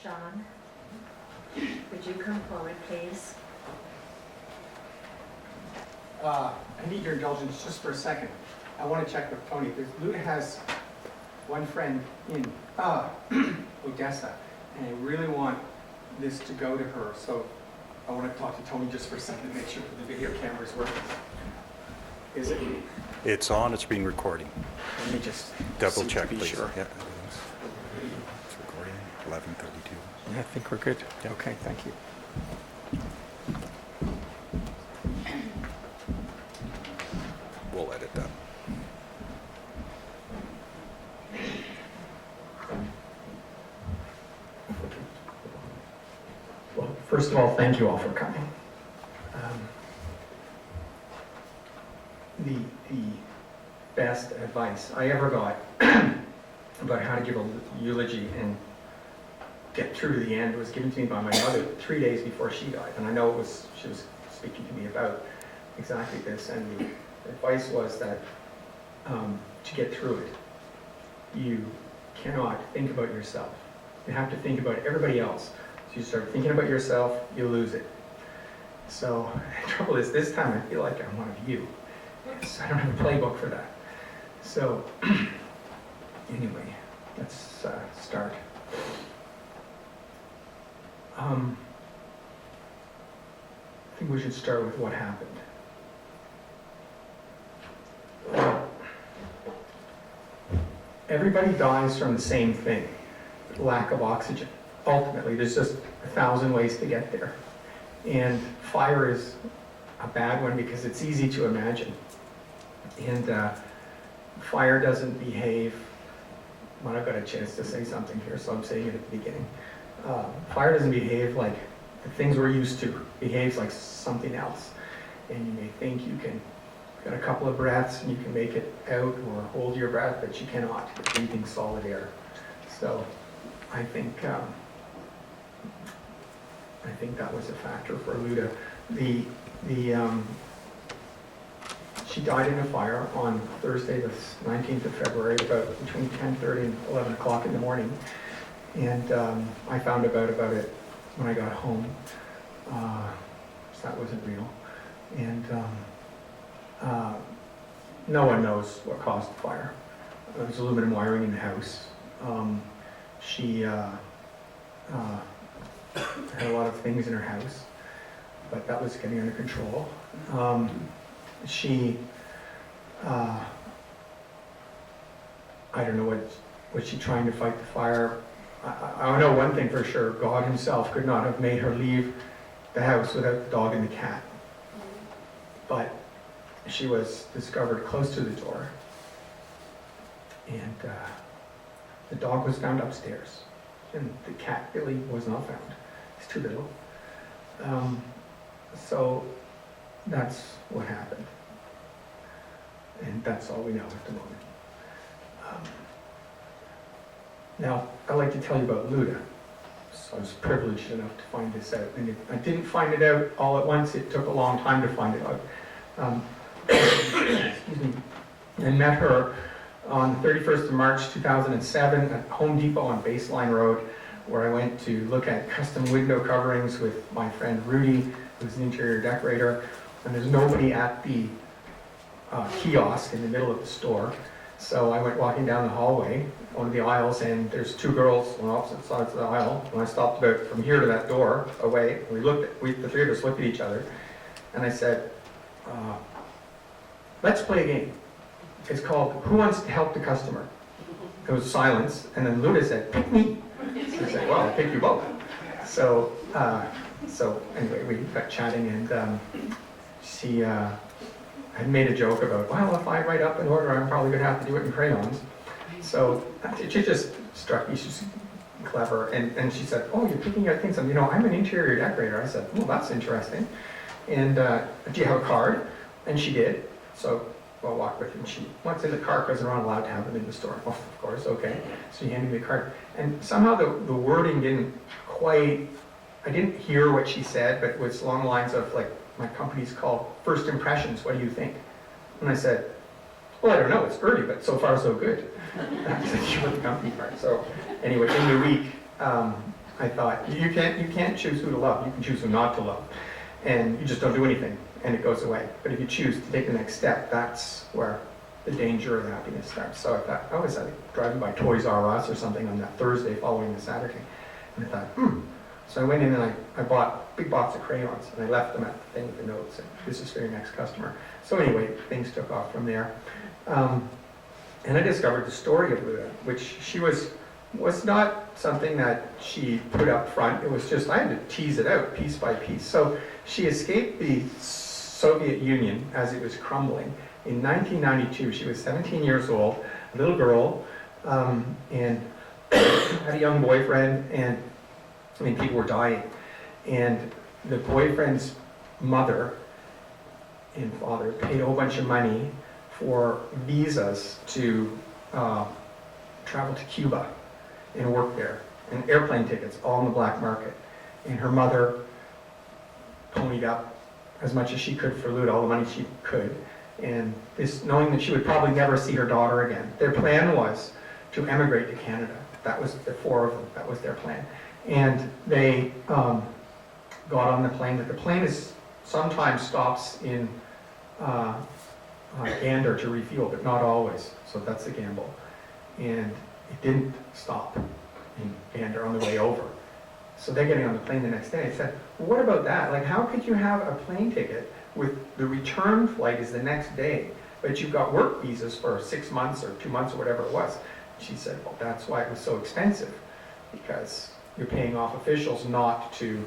Sean, would you come forward, please? I need your indulgence just for a second. I want to check with Tony. Luda has one friend in Odessa, and I really want this to go to her. So I want to talk to Tony just for a second to make sure that the video camera is working. Is it? It's on, it's being recording. Let me just Double see check, to be please. sure. Yeah, it's recording, 11:32. Yeah, I think we're good. Yeah. Okay, thank you. We'll edit that. Well, first of all, thank you all for coming. The best advice I ever got about how to give a eulogy and get through to the end was given to me by my mother 3 days before she died. And I know she was speaking to me about exactly this. And the advice was that to get through it, you cannot think about yourself. You have to think about everybody else. So you start thinking about yourself, you lose it. So the trouble is, this time I feel like I'm one of you. So I don't have a playbook for that. So anyway, let's start. I think we should start with what happened. Everybody dies from the same thing, lack of oxygen. Ultimately, there's just 1,000 ways to get there. And fire is a bad one because it's easy to imagine. And fire doesn't behave, well, I've got a chance to say something here, so I'm saying it at the beginning. Fire doesn't behave like the things we're used to. It behaves like something else. And you may think you can get a couple of breaths and you can make it out or hold your breath, but you cannot. You're breathing solid air. So I think that was a factor for Luda. She died in a fire on Thursday, the 19th of February, about between 10:30 and 11 o'clock in the morning. And I found out about it when I got home. So that wasn't real. And no one knows what caused the fire. There was aluminum wiring in the house. She had a lot of things in her house, but that was getting under control. I don't know was she trying to fight the fire? I know one thing for sure, God himself could not have made her leave the house without the dog and the cat. But she was discovered close to the door, and the dog was found upstairs, and the cat Billy was not found. He's too little. So that's what happened, and that's all we know at the moment. Now, I'd like to tell you about Luda. So I was privileged enough to find this out, and I didn't find it out all at once. It took a long time to find it out. Excuse me. I met her on the 31st of March 2007 at Home Depot on Baseline Road, where I went to look at custom window coverings with my friend Rudy, who's an interior decorator, and there's nobody at the kiosk in the middle of the store. So I went walking down the hallway, one of the aisles, and there's two girls on opposite sides of the aisle. And I stopped about from here to that door away. The three of us looked at each other, and I said, let's play a game. It's called Who Wants to Help the Customer? There was silence, and then Luda said, pick me. I said, well, I'll pick you both. So anyway, we got chatting, and she had made a joke about, well, if I write up an order, I'm probably going to have to do it in crayons. So she just struck me. She's clever. And she said, oh, you're picking out things. I'm an interior decorator. I said, oh, that's interesting. And do you have a card? And she did. So I'll walk with her. And she wants in the car because they're not allowed to have them in the store. Oh, of course, okay. So she handed me a card. And somehow the wording didn't quite, I didn't hear what she said, but it was along the lines of, like, my company's called First Impressions, what do you think? And I said, well, I don't know, it's early, but so far so good. That's the company part. So anyway, in the week, I I thought, you can't choose who to love, you can choose who not to love. And you just don't do anything, and it goes away. But if you choose to take the next step, that's where the danger of happiness starts. So I thought, I was driving by Toys R Us or something on that Thursday following the Saturday, and I thought, So I went in and I bought a big box of crayons, and I left them at the thing with the notes, and this is for your next customer. So anyway, things took off from there. And I discovered the story of Luda, which she was not something that she put up front. It was just, I had to tease it out piece by piece. So she escaped the Soviet Union as it was crumbling. In 1992, she was 17 years old, a little girl, and had a young boyfriend, and people were dying. And the boyfriend's mother and father paid a whole bunch of money for visas to travel to Cuba and work there, and airplane tickets, all in the black market. And her mother ponied up as much as she could for Luda, all the money she could, and this, knowing that she would probably never see her daughter again. Their plan was to emigrate to Canada. That was the four of them, that was their plan. And they got on the plane, but the plane sometimes stops in Gander to refuel, but not always, so that's the gamble. And it didn't stop in Gander on the way over. So they're getting on the plane the next day. I said, well, what about that? Like, how could you have a plane ticket with the return flight is the next day, but you've got work visas for 6 months or 2 months or whatever it was? She said, well, that's why it was so expensive, because you're paying off officials not to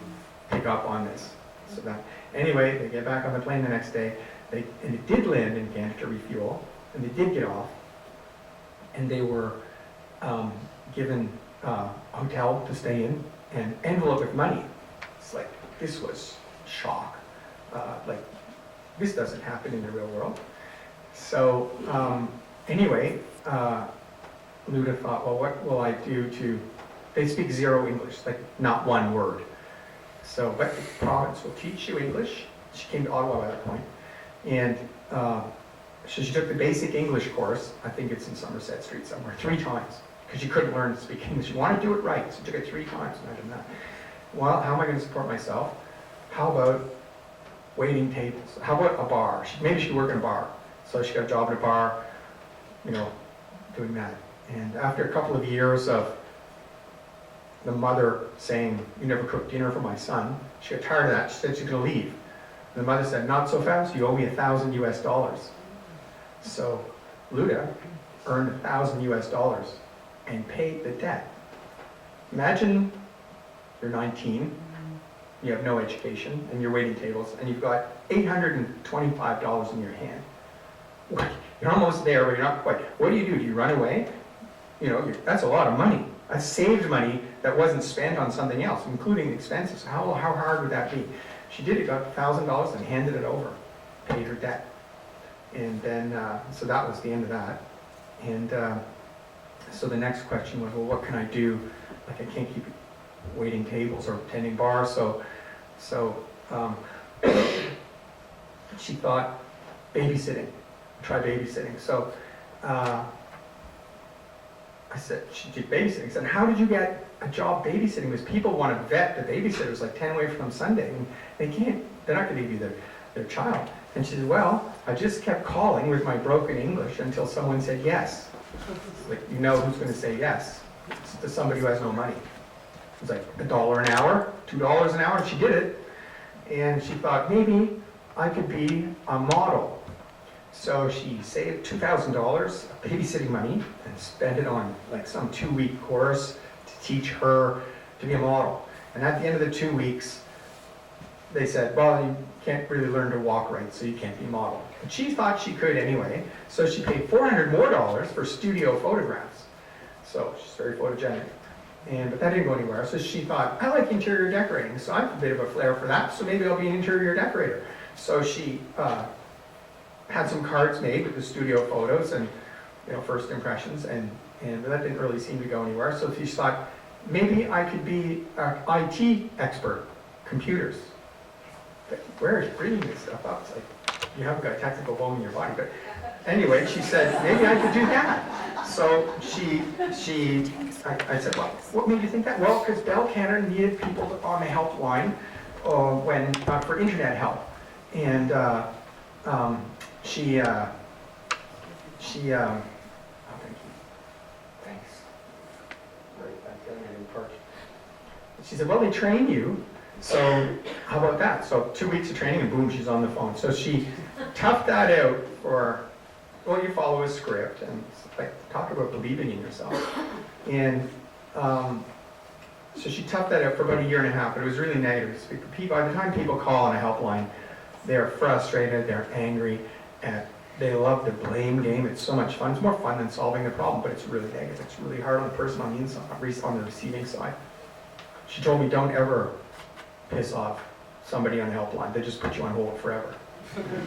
pick up on this. So that, anyway, they get back on the plane the next day, and it did land in Gander to refuel, and they did get off, and they were given a hotel to stay in, and envelope with money. It's like, this was shock. Like, this doesn't happen in the real world. So anyway, Luda thought, well, what will I do to, they speak zero English, like not one word. So, but the province will teach you English. She came to Ottawa by that point. And so she took the basic English course, I think it's in Somerset Street somewhere, 3 times, because she couldn't learn to speak English. She wanted to do it right, so she took it 3 times, imagine that. Well, how am I going to support myself? How about waiting tables? How about a bar? Maybe she could work in a bar. So she got a job at a bar, doing that. And after a couple of years of the mother saying, you never cooked dinner for my son, she got tired of that. She said she's going to leave. And the mother said, not so fast, you owe me $1,000 US. So Luda earned $1,000 US and paid the debt. Imagine you're 19, you have no education, and you're waiting tables, and you've got $825 in your hand. You're almost there, but you're not quite. What do? Do you run away? That's a lot of money. That's saved money that wasn't spent on something else, including expenses. How hard would that be? She did it, got $1,000 and handed it over, paid her debt. And then, so that was the end of that. And so the next question was, well, what can I do? Like, I can't keep waiting tables or tending bars. So she thought, babysitting, try babysitting. So I said, she did babysitting. I said, how did you get a job babysitting? Because people want to vet the babysitters like 10 away from Sunday, and they're not going to give you their child. And she said, well, I just kept calling with my broken English until someone said yes. Like, who's going to say yes? It's to somebody who has no money. It was like $1 an hour, $2 an hour, and she did it. And she thought, maybe I could be a model. So she saved $2,000 of babysitting money and spent it on like some 2-week course to teach her to be a model. And at the end of the 2 weeks, they said, well, you can't really learn to walk right, so you can't be a model. But she thought she could anyway, so she paid $400 more for studio photographs. So she's very photogenic. But that didn't go anywhere, so she thought, I like interior decorating, so I have a bit of a flair for that, so maybe I'll be an interior decorator. So she had some cards made with the studio photos and first impressions, and that didn't really seem to go anywhere. So she thought, maybe I could be an IT expert, computers. But where is bringing this stuff up? It's like, you haven't got a technical bone in your body. But anyway, she said, maybe I could do that. So I said, well, what made you think that? Well, because Bell Canada needed people on the helpline for internet help. And oh, thank you. Thanks. Right, that's getting parched. She said, well, they train you, so how about that? So 2 weeks of training and boom, she's on the phone. So she toughed that out for, well, you follow a script and like talk about believing in yourself. And so she toughed that out for about 1.5 years, but it was really negative. By the time people call on a helpline, they're frustrated, they're angry, and they love the blame game. It's so much fun. It's more fun than solving the problem, but it's really negative. It's really hard on the person on the inside, on the receiving side. She told me, don't ever piss off somebody on the helpline. They just put you on hold forever.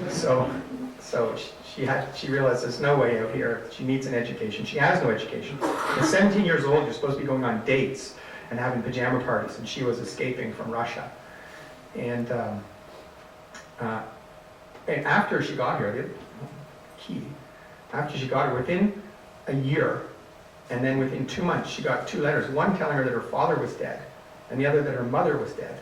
So she realized there's no way out here. She needs an education. She has no education. At 17 years old, you're supposed to be going on dates and having pajama parties, and she was escaping from Russia. And after she got here, the key, after she got here, within a year, and then within 2 months, she got 2 letters, one telling her that her father was dead, and the other that her mother was dead.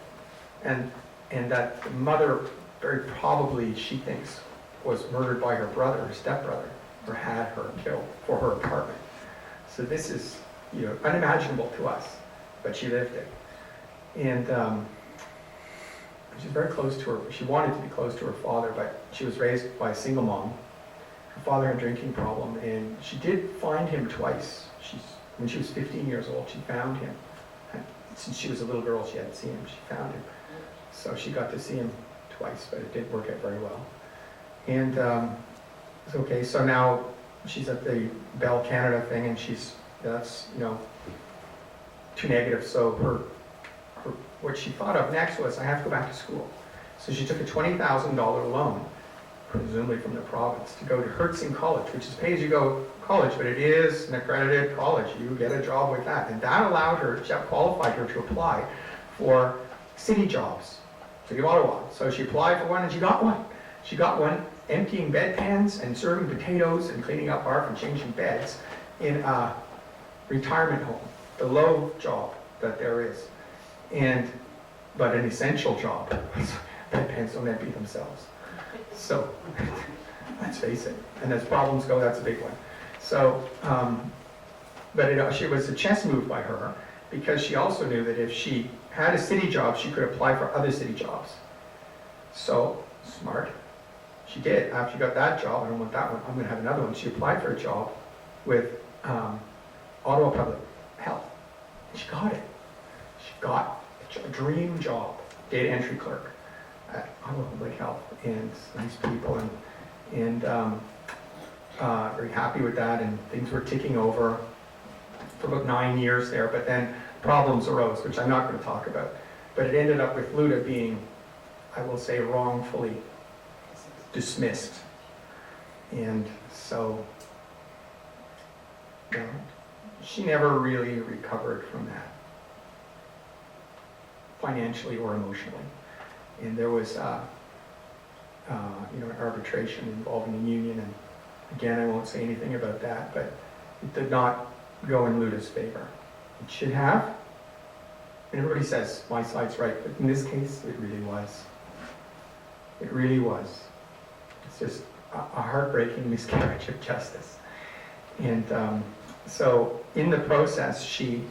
And that the mother, very probably, she thinks, was murdered by her brother, her stepbrother, or had her killed for her apartment. So this is, unimaginable to us, but she lived it. And she's very close to her. She wanted to be close to her father, but she was raised by a single mom. Her father had a drinking problem, and she did find him twice. When she was 15 years old, she found him. And since she was a little girl, she hadn't seen him. She found him. So she got to see him twice, but it didn't work out very well. And it's okay. So now she's at the Bell Canada thing, and that's too negative. So what she thought of next was, I have to go back to school. So she took a $20,000 loan, presumably from the province, to go to Hertzing College, which is pay-as-you-go college, but it is an accredited college. You get a job with that. And that allowed her, that qualified her to apply for city jobs, City of Ottawa. So she applied for one, and she got one. She got one emptying bedpans and serving potatoes and cleaning up barf and changing beds in a retirement home, the low job that there is. But an essential job. Bedpans don't empty themselves. So, let's face it. And as problems go, that's a big one. So, she was a chess move by her, because she also knew that if she had a city job, she could apply for other city jobs. So, smart. She did. After she got that job, I don't want that one, I'm going to have another one. She applied for a job with Ottawa Public Health. She got it. She got a dream job, data entry clerk at Ottawa Public Health, and nice people, and very happy with that, and things were ticking over for about 9 years there, but then problems arose, which I'm not going to talk about. But it ended up with Luda being, I will say, wrongfully dismissed. And so, she never really recovered from that, financially or emotionally. And there was, an arbitration involving the union, and again, I won't say anything about that, but it did not go in Luda's favor. It should have, and everybody says my side's right, but in this case, it really was. It really was. It's just a heartbreaking miscarriage of justice. And so in the process, she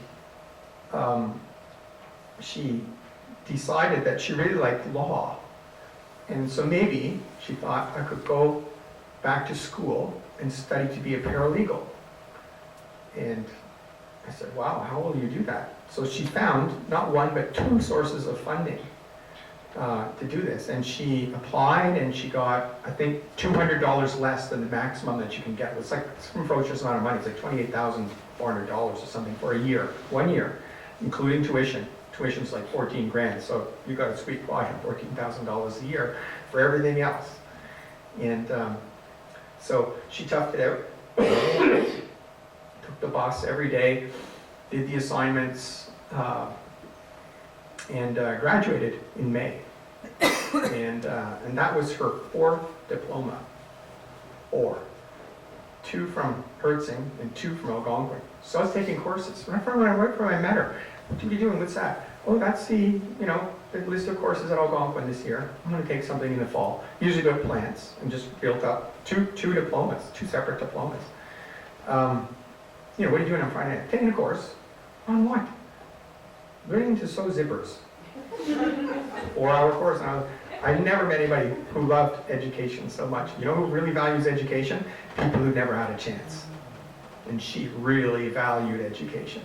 decided that she really liked law. And so maybe she thought, I could go back to school and study to be a paralegal. And I said, wow, how will you do that? So she found not one, but 2 sources of funding to do this. And she applied, and she got, I think, $200 less than the maximum that you can get. It's like some atrocious amount of money. It's like $28,400 or something for a year, 1 year, including tuition. Tuition's like 14 grand, so you got a sweet quad of $14,000 a year for everything else. And so she toughed it out, took the bus every day, did the assignments, and graduated in May. And that was her 4th diploma, or 2 from Hertzing and 2 from Algonquin. So I was taking courses. When I met her, what are you doing? What's that? Oh, that's the list of courses at Algonquin this year. I'm going to take something in the fall. Usually about plants, and just built up two diplomas, 2 separate diplomas. What are you doing on Friday night? Taking a course. On what? Learning to sew zippers. 4-hour course. And I never met anybody who loved education so much. You know who really values education? People who never had a chance. And she really valued education.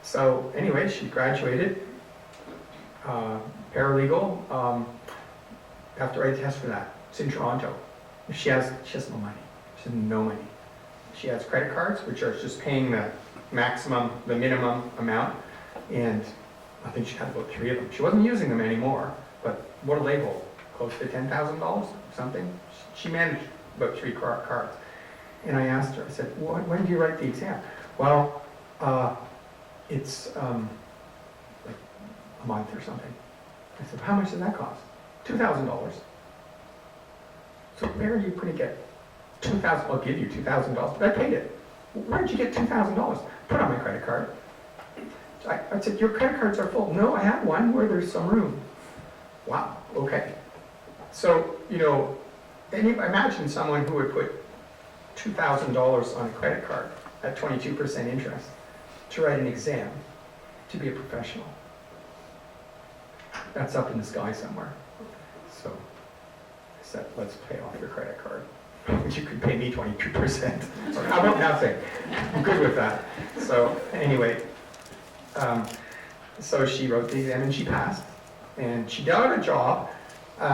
So anyway, she graduated, paralegal, have to write a test for that. It's in Toronto. She has no money. She has no money. She has credit cards, which are just paying the minimum amount, and I think she had about 3 of them. She wasn't using them anymore, but what do they hold? Close to $10,000, something? She managed about 3 cards. And I asked her, I said, when do you write the exam? Well, it's like a month or something. I said, how much does that cost? $2,000. So where are you going to get $2,000? I'll give you $2,000. But I paid it. Where did you get $2,000? Put on my credit card. I said, your credit cards are full. No, I have one where there's some room. Wow, okay. So, imagine someone who would put $2,000 on a credit card at 22% interest to write an exam to be a professional. That's up in the sky somewhere. So I said, let's pay off your credit card. You could pay me 22%. Or how about nothing? I'm good with that. So anyway, so she wrote the exam and she passed. And she got a job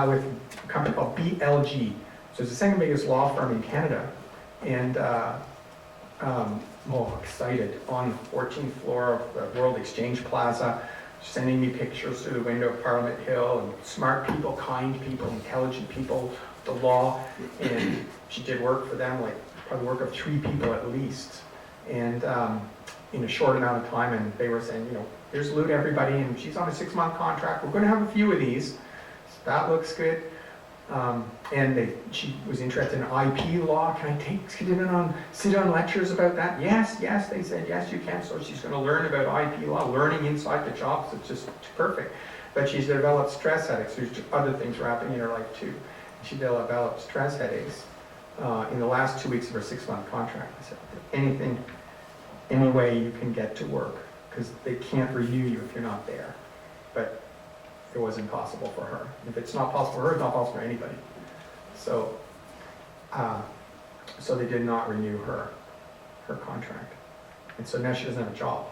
with a company called BLG. So it's the second biggest law firm in Canada. And excited, on the 14th floor of the World Exchange Plaza, sending me pictures through the window of Parliament Hill, and smart people, kind people, intelligent people, the law. And she did work for them, like probably work of 3 people at least. And in a short amount of time, and they were saying, here's Luda, everybody, and she's on a 6-month contract. We're going to have a few of these. So that looks good. And she was interested in IP law. Can I sit on lectures about that? Yes, they said, yes, you can. So she's going to learn about IP law, learning inside the job. So it's just perfect. But she's developed stress headaches. There's other things happening in her life too. She developed stress headaches in the last 2 weeks of her 6-month contract. I said, any way you can get to work, because they can't review you if you're not there. But it was impossible for her. If it's not possible for her, it's not possible for anybody. So, so they did not renew her contract. And so now she doesn't have a job.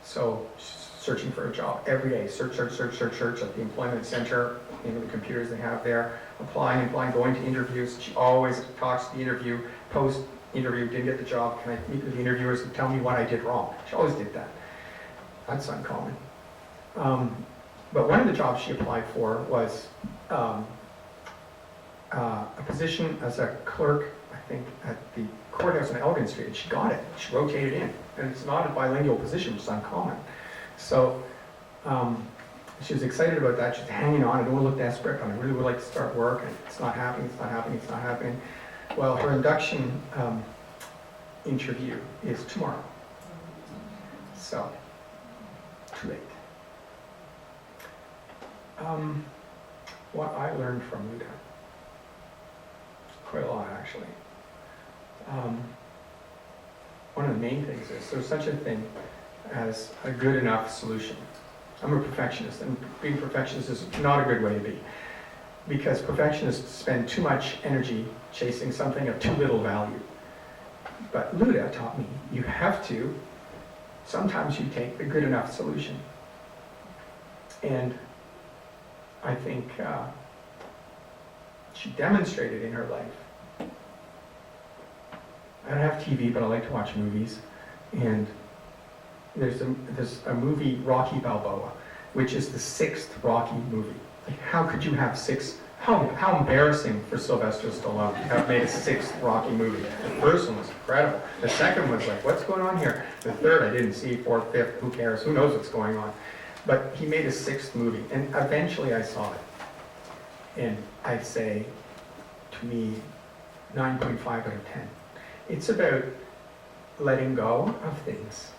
So she's searching for a job every day. Search at the employment center, the computers they have there, applying, going to interviews. She always talks to the interview, post-interview, didn't get the job. Can I meet with the interviewers and tell me what I did wrong? She always did that. That's uncommon. But one of the jobs she applied for was a position as a clerk, I think, at the courthouse on Elgin Street. And she got it. She rotated in. And it's not a bilingual position, which is uncommon. So she was excited about that. She's hanging on. I don't want to look desperate. I really would like to start work. And it's not happening. Well, her induction interview is tomorrow. So, too late. What I learned from Luda, quite a lot actually. One of the main things is there's such a thing as a good enough solution. I'm a perfectionist, and being a perfectionist is not a good way to be, because perfectionists spend too much energy chasing something of too little value. But Luda taught me sometimes you take the good enough solution. And I think she demonstrated in her life. I don't have TV, but I like to watch movies. And there's a movie, Rocky Balboa, which is the 6th Rocky movie. Like, how could you have 6? How embarrassing for Sylvester Stallone to have made a 6th Rocky movie. The first one was incredible. The second was like, what's going on here? The third I didn't see. 4th, 5th, who cares? Who knows what's going on? But he made a 6th movie, and eventually I saw it. And I'd say, to me, 9.5 out of 10. It's about letting go of things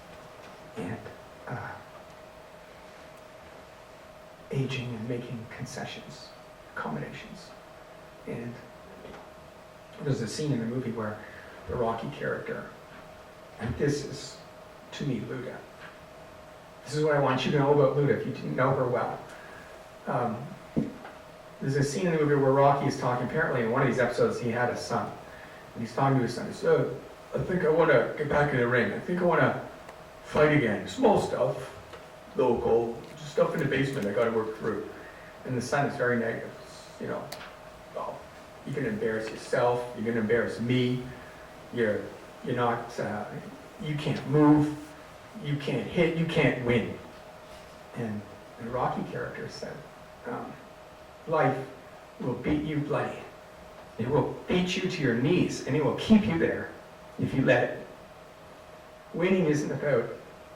and aging and making concessions, accommodations. And there's a scene in the movie where the Rocky character, and this is, to me, Luda. This is what I want you to know about Luda if you didn't know her well. There's a scene in the movie where Rocky is talking, apparently in one of these episodes he had a son. And he's talking to his son. He said, I think I want to get back in the ring. I think I want to fight again. Small stuff, local, just stuff in the basement I got to work through. And the son is very negative. You know, well, you're going to embarrass yourself. You're going to embarrass me. You're not, you can't move. You can't hit. You can't win. And the Rocky character said, life will beat you bloody. It will beat you to your knees, and it will keep you there if you let it. Winning isn't about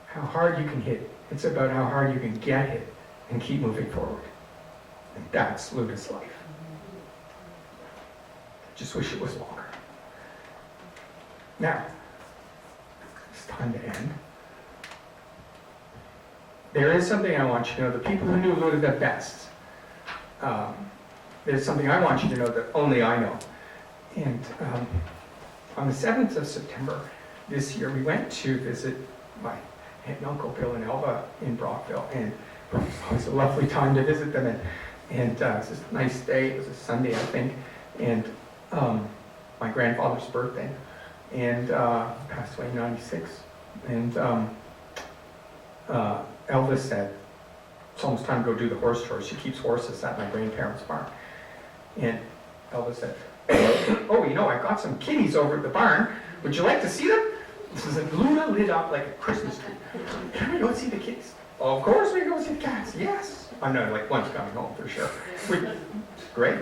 how hard you can hit. It's about how hard you can get hit and keep moving forward. And that's Luda's life. Just wish it was longer. Now, it's time to end. There is something I want you to know. The people who knew Luda the best, there's something I want you to know that only I know. And on the 7th of September this year, we went to visit my aunt and uncle Bill and Elva in Brockville, and it was a lovely time to visit them. And it was a nice day. It was a Sunday, I think, and my grandfather's birthday, and passed away in '96. And Elva said, it's almost time to go do the horse chores. She keeps horses at my grandparents' barn. And Elva said, oh, you know, I've got some kitties over at the barn. Would you like to see them? This is a Luda lit up like a Christmas tree. Can we go see the kitties? Oh, of course we can go see the cats. Yes. I know, like one's coming home for sure. Great.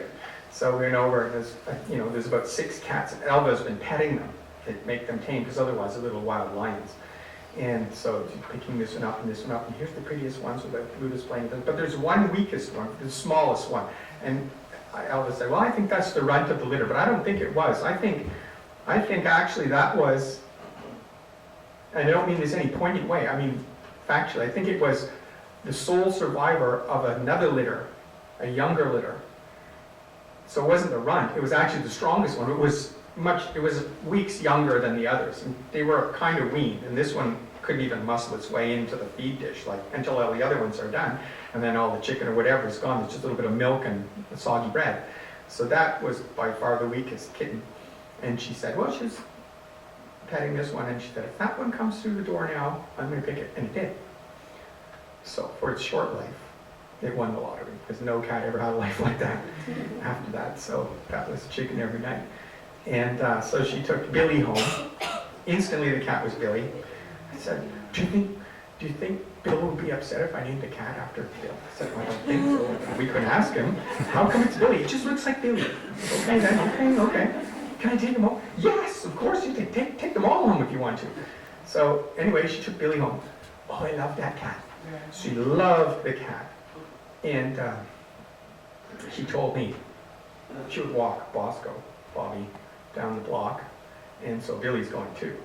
So we went over, and there's about 6 cats. And Elva's been petting them to make them tame, because otherwise they're little wild lions. And so she's picking this one up and this one up, and here's the prettiest ones with the Luda's playing with them. But there's one weakest one, the smallest one. And Elva said, well, I think that's the runt of the litter, but I don't think it was. I think actually that was, and I don't mean this any pointed way, I mean factually, I think it was the sole survivor of another litter, a younger litter. So it wasn't the runt, it was actually the strongest one. It was weeks younger than the others, and they were kind of weaned, and this one couldn't even muscle its way into the feed dish, like, until all the other ones are done, and then all the chicken or whatever is gone. There's just a little bit of milk and soggy bread. So that was by far the weakest kitten. And she said, well, she was petting this one, and she said, if that one comes through the door now, I'm going to pick it. And it did. So for its short life, it won the lottery, because no cat ever had a life like that after that. So that was chicken every night. And so she took Billy home. Instantly the cat was Billy. I said, do you think Bill would be upset if I named the cat after Bill? I said, well, I don't think so. We couldn't ask him. How come it's Billy? It just looks like Billy. Okay then, okay. Can I take him home? Yes, of course you can. Take them all home if you want to. So anyway, she took Billy home. Oh, I love that cat. She loved the cat. And she told me she would walk Bobby, down the block. And so Billy's going too.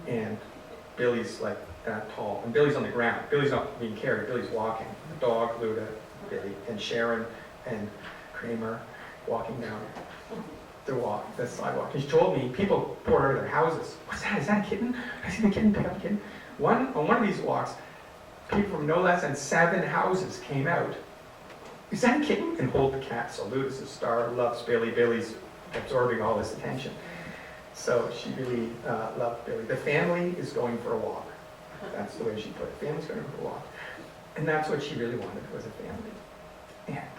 And Billy's like that tall. And Billy's on the ground. Billy's not being carried. Billy's walking. The dog, Luda, Billy, and Sharon, and Kramer walking down the sidewalk. And she told me people poured out of their houses. What's that? Is that a kitten? I see the kitten, pick up the kitten. On one of these walks, people from no less than 7 houses came out. Is that a kitten? And hold the cat. So Luda's a star, loves Billy. Billy's absorbing all this attention. So she really loved Billy. The family is going for a walk. That's the way she put it. The family's going for a walk. And that's what she really wanted, was a family. And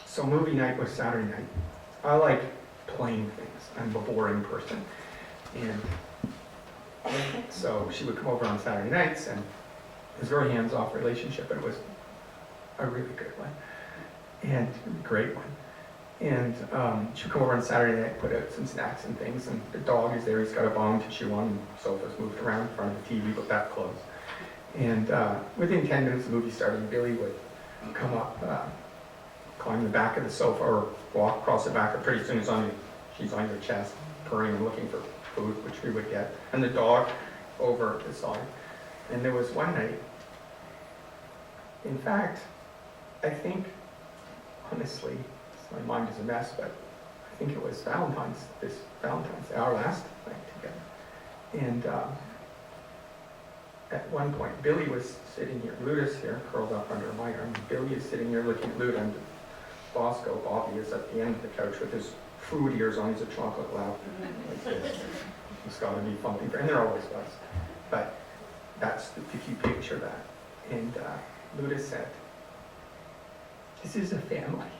so movie night was Saturday night. I like playing things. I'm a boring person. And so she would come over on Saturday nights, and it was a very hands-off relationship, but it was a really good one. And a great one. And she would come over on Saturday night, put out some snacks and things, and the dog is there. He's got a bone to chew on, and sofa's moved around in front of the TV, but that closed. And within 10 minutes, the movie started, and Billy would come up, climb the back of the sofa, or walk across the back, or pretty soon he's on she's on your chest, purring and looking for food, which we would get, and the dog over the side. And there was one night, in fact, I think, honestly, my mind is a mess, but I think it was Valentine's, our last night together. And at one point, Billy was sitting here, Luda's here, curled up under my arm. Billy is sitting here looking at Luda, and Bosco, Bobby, is at the end of the couch with his food ears on. He's a chocolate loud. Like this. He's got to be funky, and there always was. But that's, if you picture that. And Luda said, "This is a family.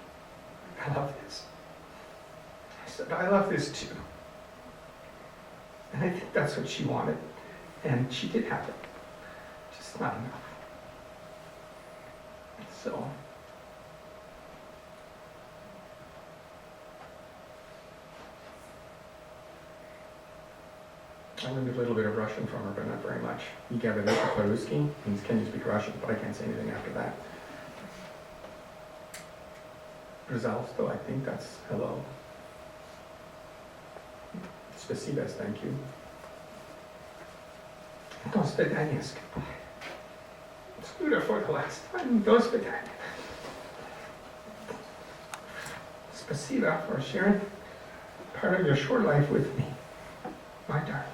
I love this." I said, "I love this too." And I think that's what she wanted. And she did have it. Just not enough. So, I learned a little bit of Russian from her, but not very much. Я говорю по-русски, means can you speak Russian, but I can't say anything after that. Пожалуйста, I think that's hello. Спасибо, thank you. До свидания. It's good for the last time. До свидания. Spasiba for sharing part of your short life with me, my darling.